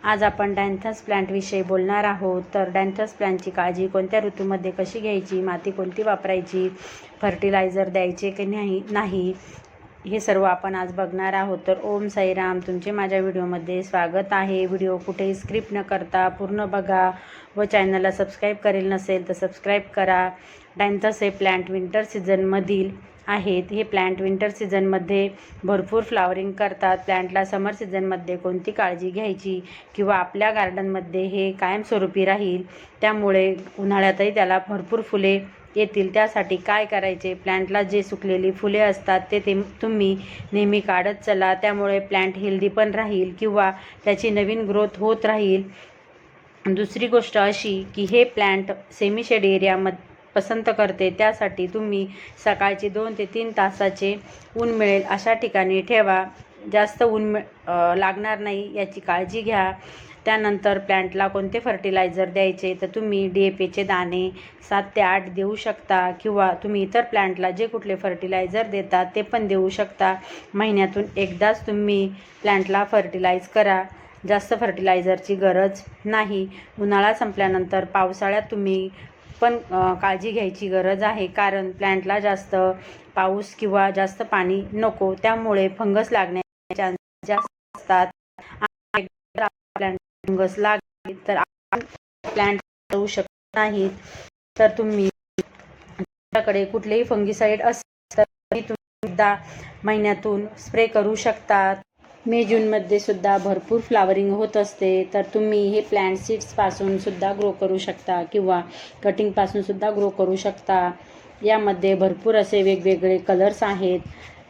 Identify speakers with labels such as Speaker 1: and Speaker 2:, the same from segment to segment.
Speaker 1: आज आपण डॅन्थस प्लांटविषयी बोलणार आहोत. तर डॅन्थस प्लांटची काळजी कोणत्या ऋतूमध्ये कशी घ्यायची, माती कोणती वापरायची, फर्टिलायझर द्यायचे की नाही हे सर्व आपण आज बघणार आहोत. तर ओम साईराम, तुमचे माझ्या व्हिडिओमध्ये स्वागत आहे. व्हिडिओ कुठेही स्क्रिप्ट न करता पूर्ण बघा व चॅनलला सबस्क्राईब करेल नसेल तर सबस्क्राईब करा. डॅन्थस हे प्लांट विंटर सीझनमधील आहेत. हे प्लांट विंटर सीझनमध्ये भरपूर फ्लावरिंग करतात. प्लांटला समर सीझनमध्ये कोणती काळजी घ्यायची किंवा आपल्या गार्डनमध्ये हे कायमस्वरूपी राहील, त्यामुळे उन्हाळ्यातही त्याला भरपूर फुले येतील, त्यासाठी काय करायचे, प्लांटला जे सुकलेली फुले असतात ते तुम्ही नेहमी काढत चला. त्यामुळे प्लांट हेल्दी पण राहील किंवा त्याची नवीन ग्रोथ होत राहील. दुसरी गोष्ट अशी की हे प्लांट सेमी शेड एरियामध्ये पसंत करते, त्यासाठी तुम्ही सकाळचे 2 ते 3 तासाचे ऊन मिळेल अशा ठिकाणी ठेवा. जास्त ऊन लागणार नाही याची काळजी घ्या. त्यानंतर प्लांटला कोणते फर्टिलायझर द्यायचे, तर तुम्ही DAPचे दाणे 7 ते 8 देऊ शकता किंवा तुम्ही इतर प्लांटला जे कुठले फर्टिलायझर देतात ते पण देऊ शकता. महिन्यातून एकदाच तुम्ही प्लांटला फर्टिलाइज करा. जास्त फर्टिलायझरची गरज नाही. उन्हाळा संपल्यानंतर पावसाळ्यात तुम्ही पण काळजी घ्यायची गरज आहे, कारण प्लांटला जास्त पाऊस किंवा जास्त पाणी नको, त्यामुळे फंगस लागण्याचे चान्सेस जास्त असतात. प्लांट फंगस लागली तर प्लांट जाऊ शकत नाहीत. तर तुम्ही तुमच्याकडे कुठलेही फंगिसाईड असेल तर तुम्ही एकदा महिन्यातून स्प्रे करू शकता. मे जूनमध्ये सुद्धा भरपूर फ्लावरिंग होत असते, तर तुम्ही हे प्लांट सीड्सपासून सुद्धा ग्रो करू शकता किंवा कटिंगपासून सुद्धा ग्रो करू शकता. यामध्ये भरपूर असे वेगवेगळे कलर्स आहेत.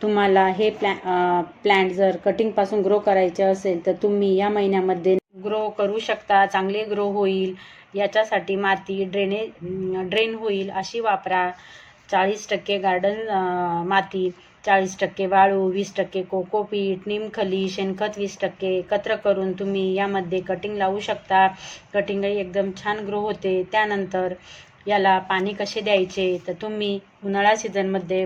Speaker 1: तुम्हाला हे प्लांट जर कटिंगपासून ग्रो करायचे असेल तर तुम्ही या महिन्यामध्ये ग्रो करू शकता. चांगले ग्रो होईल याच्यासाठी माती ड्रेन होईल अशी वापरा. 40% गार्डन माती, 40% वाळू, 20% कोकोपीट, निमखली, शेणखत 20% एकत्र करून तुम्ही यामध्ये कटिंग लावू शकता. कटिंगही एकदम छान ग्रो होते. त्यानंतर याला पाणी कसे द्यायचे, तर तुम्ही उन्हाळा सीझनमध्ये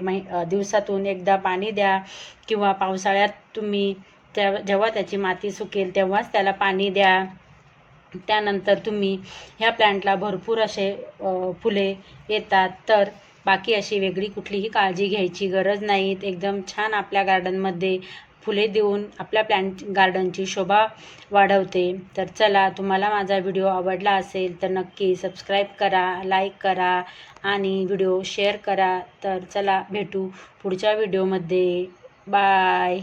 Speaker 1: दिवसातून एकदा पाणी द्या किंवा पावसाळ्यात तुम्ही जेव्हा त्याची माती सुकेल तेव्हाच त्याला पाणी द्या. त्यानंतर तुम्ही ह्या प्लांटला भरपूर असे फुले येतात, तर बाकी अशी वेगळी कुठलीही काळजी घ्यायची गरज नाही. एकदम छान आपल्या गार्डनमध्ये फुले देऊन आपल्या प्लांट गार्डनची शोभा वाढवते. तर चला, तुम्हाला माझा व्हिडिओ आवडला असेल तर नक्की सबस्क्राईब करा, लाईक करा आणि व्हिडिओ शेअर करा. तर चला, भेटू पुढच्या व्हिडिओमध्ये. बाय.